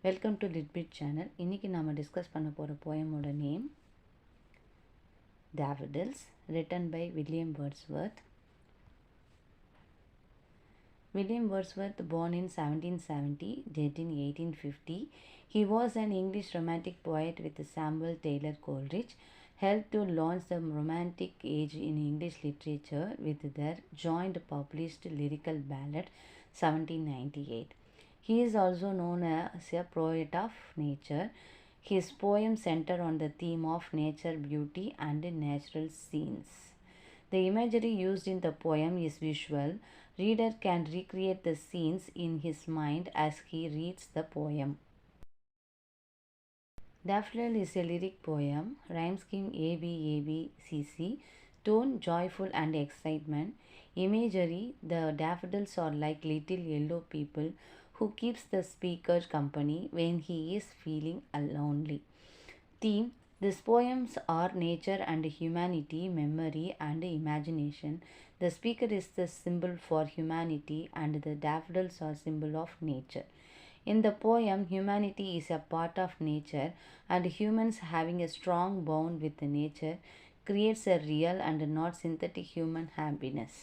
Welcome to லிட்பிட் channel. இன்றைக்கி நம்ம discuss பண்ண போகிற போயமோட name Daffodils, written by William Wordsworth. William Wordsworth, born in 1770, died in 1850. He was an English romantic poet with Samuel Taylor Coleridge, helped to launch the Romantic Age in English literature with their joint published lyrical ballad 1798. He is also known as a poet of nature. His poems center on the theme of nature, beauty, and natural scenes. The imagery used in the poem is visual. Reader can recreate the scenes in his mind as he reads the poem. Daffodil is a lyric poem. Rhyme scheme ABABCC. Tone joyful and excitement. Imagery: the daffodils are like little yellow people who keeps the speaker company when he is feeling lonely. Theme: these poems are nature and humanity, memory and imagination. The speaker is the symbol for humanity and the daffodils are symbol of nature. In the poem, humanity is a part of nature and humans having a strong bond with the nature creates a real and not synthetic human happiness.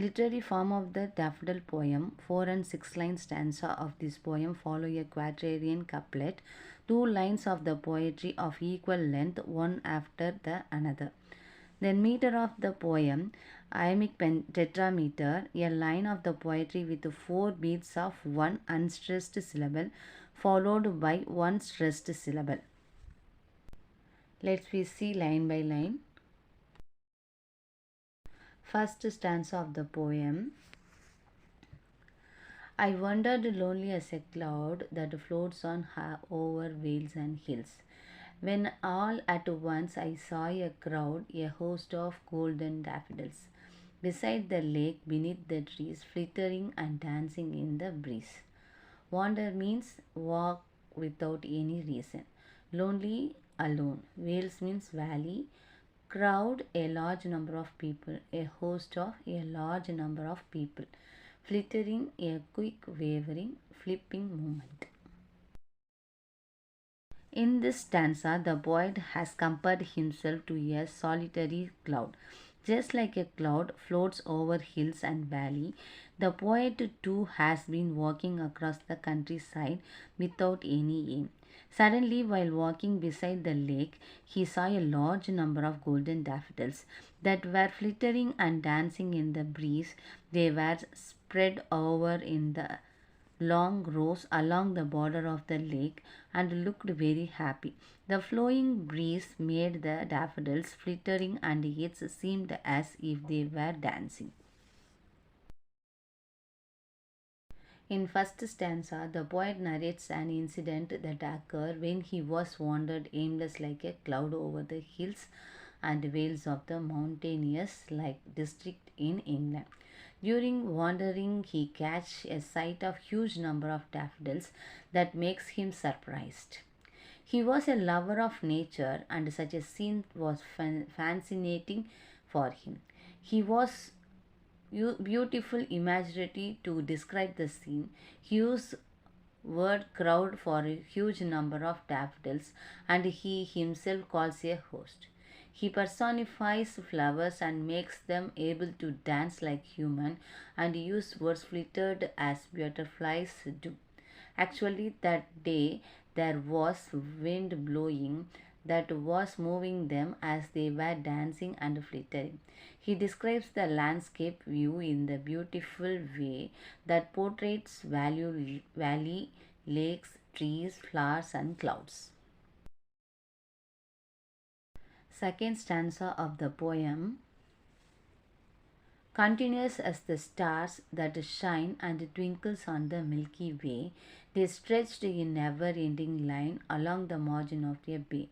Literary form of the daffodil poem. 4 and 6 line stanza of this poem follow a quatrain couplet. 2 lines of the poetry of equal length, one after the another. Then meter of the poem, iambic tetrameter, a line of the poetry with 4 beats of one unstressed syllable followed by one stressed syllable. Let's see line by line. First stanza of the poem. I wandered lonely as a cloud that floats on over vales and hills, when all at once I saw a crowd, a host of golden daffodils, beside the lake, beneath the trees, flittering and dancing in the breeze. Wander means walk without any reason. Lonely, alone. Vales means valley. Crowd, a large number of people. A host of, a large number of people. Flittering, a quick wavering, flipping movement. In this stanza, the poet has compared himself to a solitary cloud. Just like a cloud floats over hills and valley, the poet too has been walking across the countryside without any aim. Suddenly, while walking beside the lake, he saw a large number of golden daffodils that were flittering and dancing in the breeze. They were spread over in the long rows along the border of the lake and looked very happy. The flowing breeze made the daffodils flittering and it seemed as if they were dancing. In first stanza, the poet narrates an incident that occurred when he was wandered aimless like a cloud over the hills and vales of the mountainous like district in England. During wandering, he catch a sight of huge number of daffodils that makes him surprised. He was a lover of nature and such a scene was fascinating for him. He was beautiful imagery to describe the scene. He used word crowd for a huge number of daffodils and he himself calls a host. He personifies flowers and makes them able to dance like human and use words flittered as butterflies do. Actually, that day there was wind blowing that was moving them as they were dancing and flittering. He describes the landscape view in the beautiful way that portrays valley, lakes, trees, flowers and clouds. Second stanza of the poem. Continuous as the stars that shine and twinkles on the Milky Way, they stretched in never-ending line along the margin of a bay.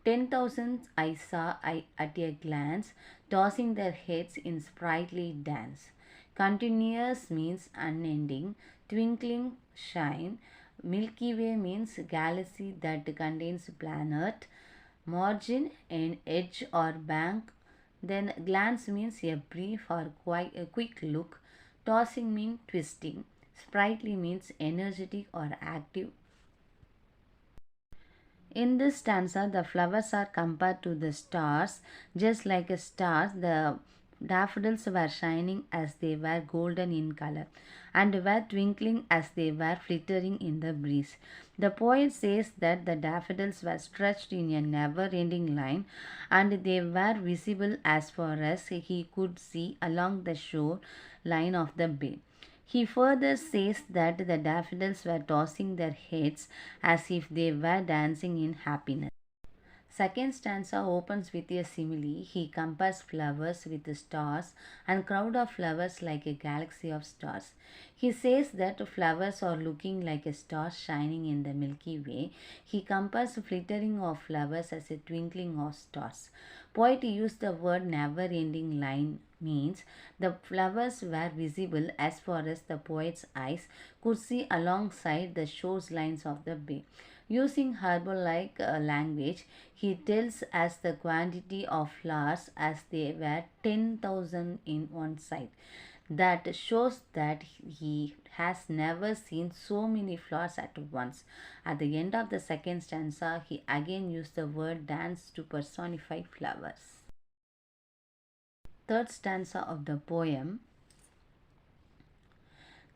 10,000 I saw at a glance, tossing their heads in sprightly dance. Continuous means unending, twinkling, shine. Milky Way means galaxy that contains planet. Margin, an edge or bank. Then glance means a brief or quick look. Tossing means twisting. Sprightly means energetic or active. In this stanza, the flowers are compared to the stars. Just like a stars, the daffodils were shining as they were golden in color and were twinkling as they were flittering in the breeze. The poet says that the daffodils were stretched in a never-ending line and they were visible as far as he could see along the shore line of the bay. He further says that the daffodils were tossing their heads as if they were dancing in happiness. Second stanza opens with a simile. He compares flowers with the stars and crowd of flowers like a galaxy of stars. He says that flowers are looking like a star shining in the Milky Way. He compares flittering of flowers as a twinkling of stars. Poet used the word never-ending line means the flowers were visible as far as the poet's eyes could see alongside the shorelines of the bay. Using harbor-like language, he tells us the quantity of flowers as they were 10,000 in one sight. That shows that he has never seen so many flowers at once. At the end of the second stanza, he again used the word dance to personify flowers. Third stanza of the poem.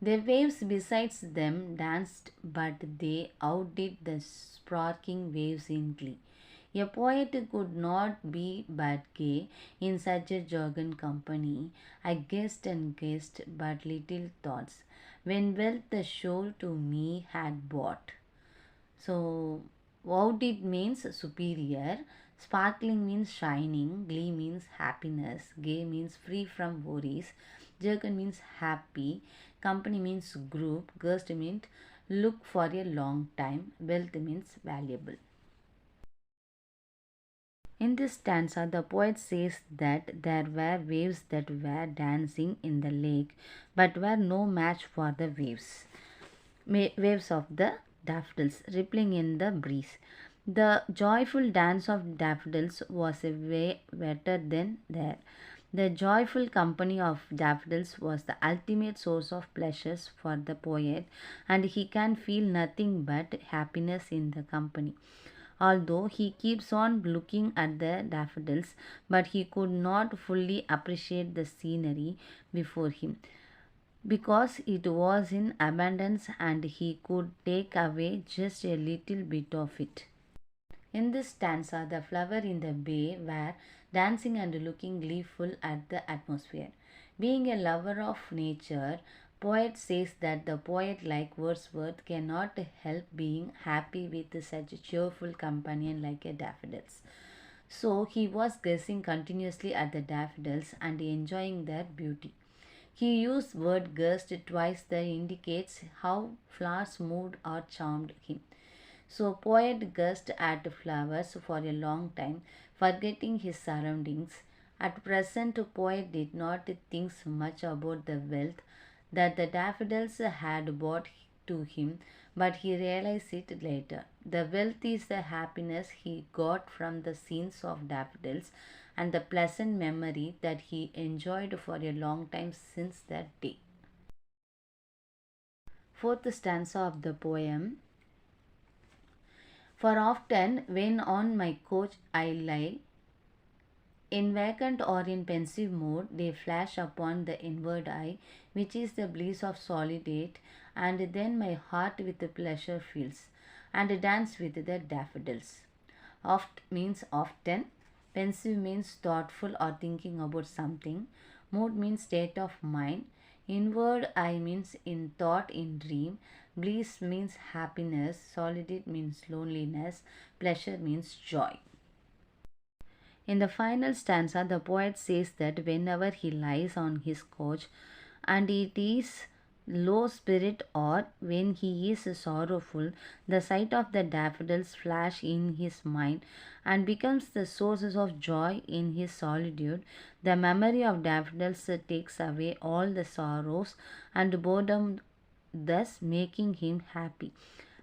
The waves besides them danced, but they outdid the sparkling waves in glee. A poet could not be but gay in such a jargon company. I guessed and guessed, but little thoughts, when wealth the show to me had bought. So, outdid means superior, sparkling means shining, glee means happiness, gay means free from worries, jargon means happy, company means group, gust means look for a long time, wealth means valuable. In this stanza, the poet says that there were waves that were dancing in the lake, but were no match for the waves of the daffodils rippling in the breeze. The joyful dance of daffodils was a way better than there. The joyful company of daffodils was the ultimate source of pleasures for the poet, and he can feel nothing but happiness in the company. Although he keeps on looking at the daffodils, but he could not fully appreciate the scenery before him because it was in abundance and he could take away just a little bit of it. In this stanza, the flowers in the bay were dancing and looking gleeful at the atmosphere. Being a lover of nature, poet says that the poet like Wordsworth cannot help being happy with such a cheerful companion like a daffodils. So he was gazing continuously at the daffodils and enjoying their beauty. He used word gust twice that indicates how flowers moved or charmed him. So poet gazed at flowers for a long time, forgetting his surroundings. At present, poet did not think much about the wealth that the daffodils had brought to him, but he realized it later. The wealth is the happiness he got from the scenes of daffodils and the pleasant memory that he enjoyed for a long time since that day. Fourth stanza of the poem. For often, when on my couch I lie, in vacant or in pensive mood, they flash upon the inward eye, which is the bliss of solitude, and then my heart with pleasure fills, and dance with the daffodils. Oft means often, pensive means thoughtful or thinking about something, mood means state of mind, inward eye means in thought, in dream, bliss means happiness, solitude means loneliness, pleasure means joy. In the final stanza, the poet says that whenever he lies on his couch and it is low spirit or when he is sorrowful, the sight of the daffodils flash in his mind and becomes the sources of joy in his solitude. The memory of daffodils takes away all the sorrows and boredom, thus making him happy.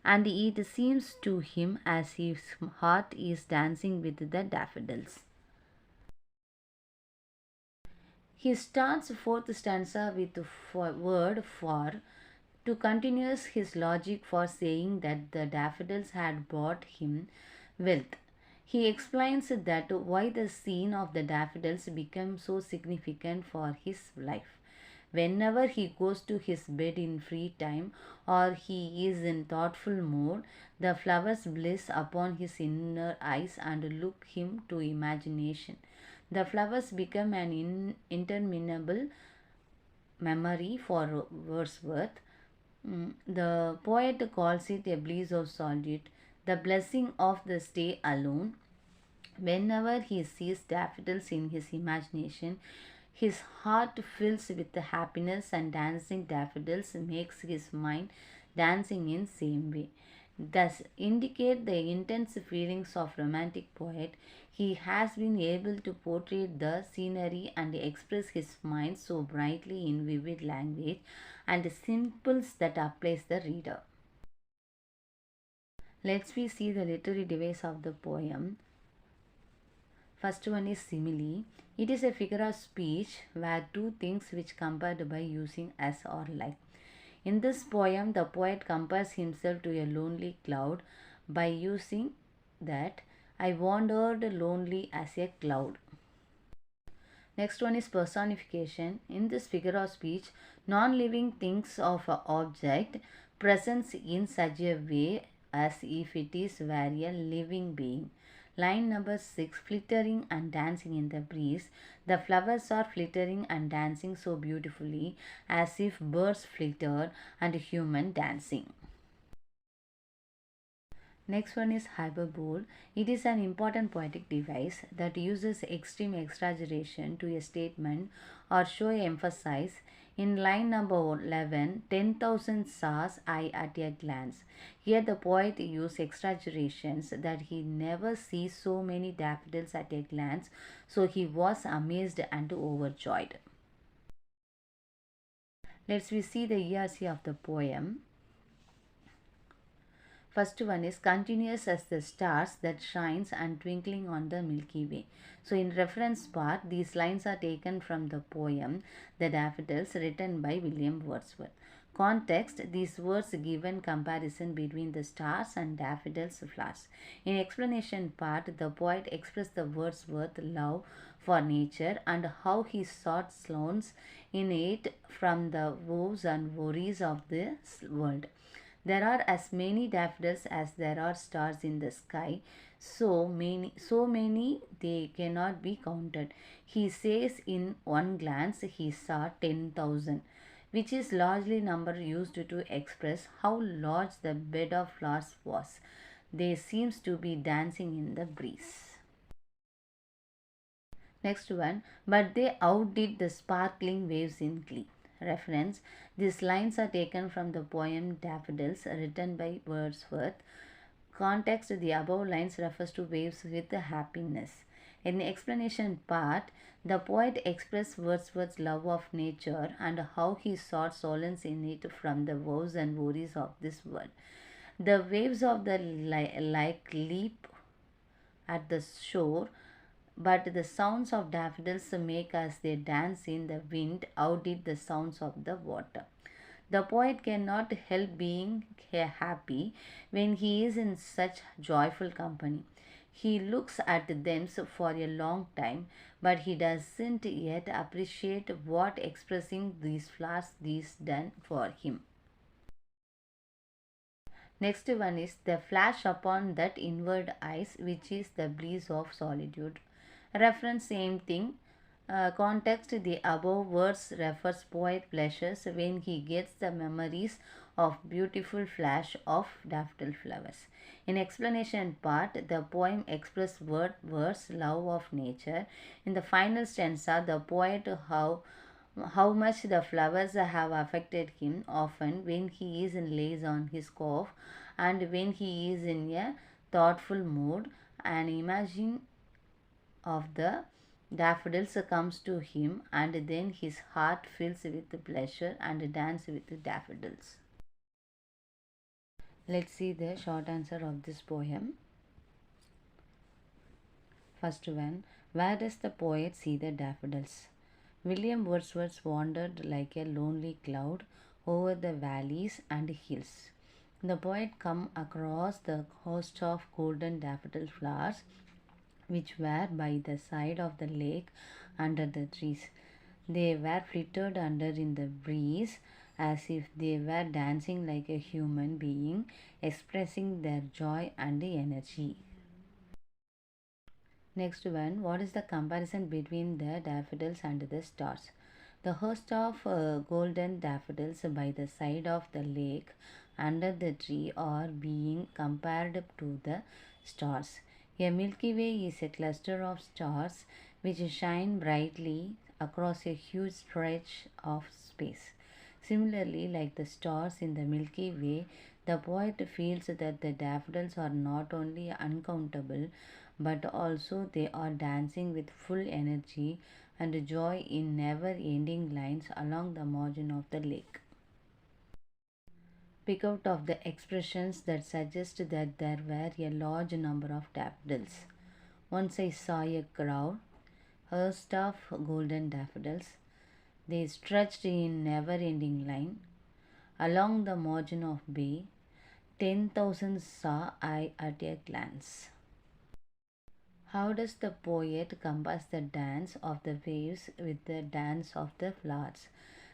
And it seems to him as his heart is dancing with the daffodils. He starts fourth stanza with the word for To continue his logic for saying that the daffodils had brought him wealth, he explains that why the scene of the daffodils became so significant for his life. Whenever he goes to his bed in free time or he is in thoughtful mood, the flowers bliss upon his inner eyes and look him to imagination. The flowers become an interminable memory for Wordsworth. The poet calls it a bliss of solitude, the blessing of the stay alone. Whenever he sees daffodils in his imagination, his heart fills with the happiness, and dancing daffodils makes his mind dancing in same way. Thus indicate the intense feelings of romantic poet. He has been able to portray the scenery and express his mind so brightly in vivid language and simples that applies the reader. Let's we see the literary device of the poem. First one is simile. It is a figure of speech where two things which compared by using as or like. In this poem, the poet compares himself to a lonely cloud by using that I wandered lonely as a cloud. Next one is personification. In this figure of speech, non-living things of an object presents in such a way as if it is were a living being. Line number 6, flittering and dancing in the breeze. The flowers are flittering and dancing so beautifully as if birds flittered and human dancing. Next one is hyperbole. It is an important poetic device that uses extreme exaggeration to a statement or show emphasize. In line number 11, 10,000 stars eye at a glance. Here the poet uses exaggerations that he never sees so many daffodils at a glance, so he was amazed and overjoyed. Let's we see the ERC of the poem. First one is continuous as the stars that shines and twinkling on the Milky Way. So in reference part, these lines are taken from the poem The Daffodils written by William Wordsworth. Context, these words given comparison between the stars and daffodils flowers. In explanation part, the poet expressed the Wordsworth love for nature and how he sought solace in it from the woes and worries of this world. There are as many daffodils as there are stars in the sky, so many they cannot be counted. He says in one glance he saw 10,000, which is largely number used to express how large the bed of flowers was. They seems to be dancing in the breeze. Next one, but they outdid the sparkling waves in glee. Reference, these lines are taken from the poem Daffodils written by Wordsworth. Context, the above lines refers to waves with happiness. In the explanation part, the poet expressed Wordsworth's love of nature and how he sought solace in it from the woes and worries of this world. The waves of the lake leap at the shore, but the sounds of daffodils make as they dance in the wind outdid the sounds of the water. The poet cannot help being happy when he is in such joyful company. He looks at them for a long time, but he doesn't yet appreciate what expressing these flowers is done for him. Next one is the flash upon that inward eyes, which is the bliss of solitude. Reference same thing. Context, the above words refers poet pleasures when he gets the memories of beautiful flash of daffodil flowers. In explanation part, the poem expresses Wordsworth's love of nature. In the final stanza, the poet how much the flowers have affected him often when he is in lays on his cough and when he is in a thoughtful mood, and imagine of the daffodils comes to him, and then his heart fills with pleasure and dance with the daffodils. Let's see the short answer of this poem. First one, where does the poet see the daffodils? William Wordsworth wandered like a lonely cloud over the valleys and hills. The poet come across the host of golden daffodil flowers which were by the side of the lake under the trees. They were flitted under in the breeze as if they were dancing like a human being, expressing their joy and energy. Next one, what is the comparison between the daffodils and the stars? The host of golden daffodils by the side of the lake under the tree are being compared to the stars. A Milky Way is a cluster of stars which shine brightly across a huge stretch of space. Similarly, like the stars in the Milky Way, the poet feels that the daffodils are not only uncountable but also they are dancing with full energy and joy in never ending lines along the margin of the lake. Pick out of the expressions that suggest that there were a large number of daffodils. Once I saw a crowd, host of golden daffodils. They stretched in never ending line along the margin of bay. 10,000 saw I at a glance. How does the poet compare the dance of the waves with the dance of the flowers?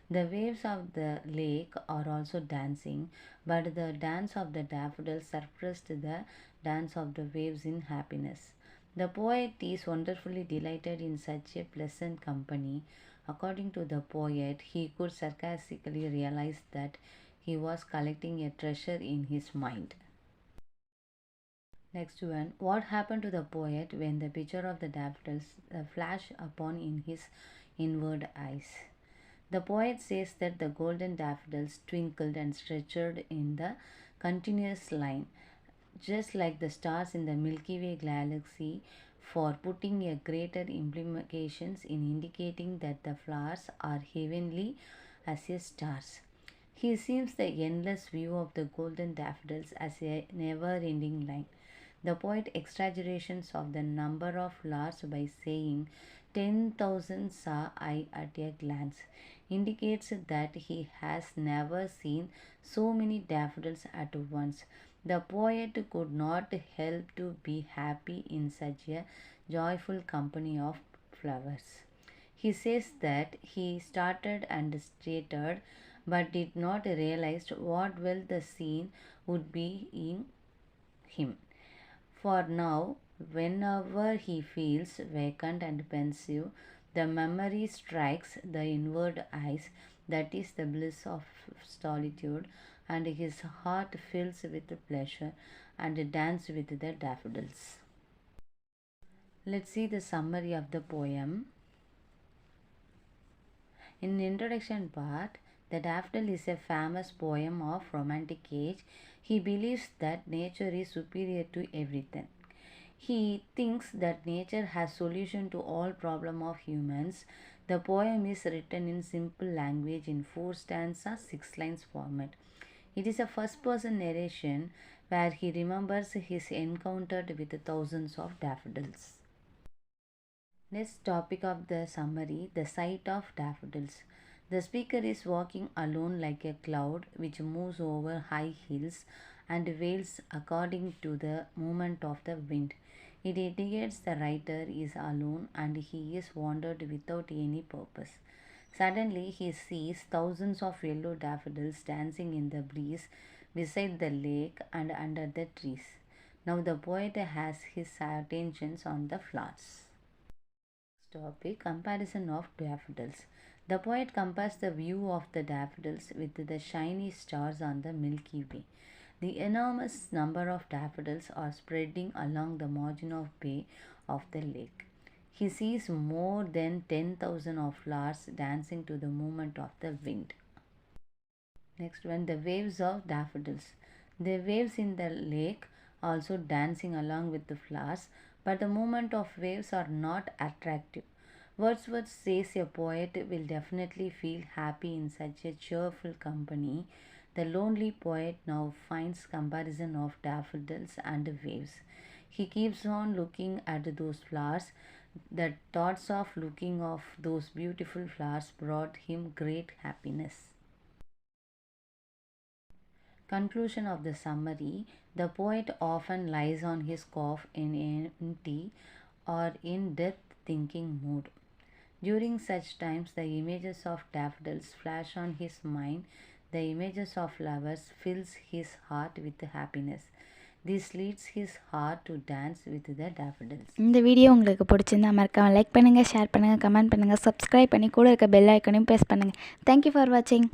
The waves of the lake are also dancing, but the dance of the daffodils surpassed the dance of the waves in happiness. The poet is wonderfully delighted in such a pleasant company. According to the poet, he could sarcastically realize that he was collecting a treasure in his mind. Next one, what happened to the poet when the picture of the daffodils flashed upon in his inward eyes? The poet says that the golden daffodils twinkled and stretched in the continuous line, just like the stars in the Milky Way galaxy, for putting a greater implications in indicating that the flowers are heavenly as a stars. He sees the endless view of the golden daffodils as a never-ending line. The poet exaggerations of the number of flowers by saying 10,000 saw I at a glance indicates that he has never seen so many daffodils at once. The poet could not help to be happy in such a joyful company of flowers. He says that he started and stared but did not realize what well the scene would be in him. For now, whenever he feels vacant and pensive, the memory strikes the inward eyes, that is the bliss of solitude, and his heart fills with pleasure and dances with the daffodils. Let's see the summary of the poem. In the introduction part, the Daffodil is a famous poem of romantic age. He believes that nature is superior to everything. He thinks that nature has solution to all problem of humans. The poem is written in simple language in 4 stanzas, 6 lines format. It is a first person narration where he remembers his encounter with thousands of daffodils. Next topic of the summary, the sight of daffodils. The speaker is walking alone like a cloud which moves over high hills and wails according to the movement of the wind. It indicates the writer is alone and he is wandered without any purpose. Suddenly he sees thousands of yellow daffodils dancing in the breeze beside the lake and under the trees. Now the poet has his attentions on the flowers. Topic, comparison of daffodils. The poet compares the view of the daffodils with the shiny stars on the Milky Way. The enormous number of daffodils are spreading along the margin of bay of the lake. He sees more than 10,000 of flowers dancing to the movement of the wind. Next one, the waves of daffodils. The waves in the lake also dancing along with the flowers, but the movement of waves are not attractive. Wordsworth says a poet will definitely feel happy in such a cheerful company. The lonely poet now finds comparison of daffodils and waves. He keeps on looking at those flowers. The thoughts of looking of those beautiful flowers brought him great happiness. Conclusion of the summary: the poet often lies on his cough in empty or in depth thinking mood. During such times, the images of daffodils flash on his mind. The images of lovers fills his heart with happiness. This leads his heart to dance with the daffodils. இந்த video உங்களுக்கு பிடிச்சிருந்தா மறக்காம like பண்ணுங்கள், share பண்ணுங்கள், comment பண்ணுங்கள், subscribe பண்ணி கூட இருக்க பெல் ஐக்கனையும் ப்ரெஸ் பண்ணுங்கள். தேங்க்யூ ஃபார் வாட்சிங்.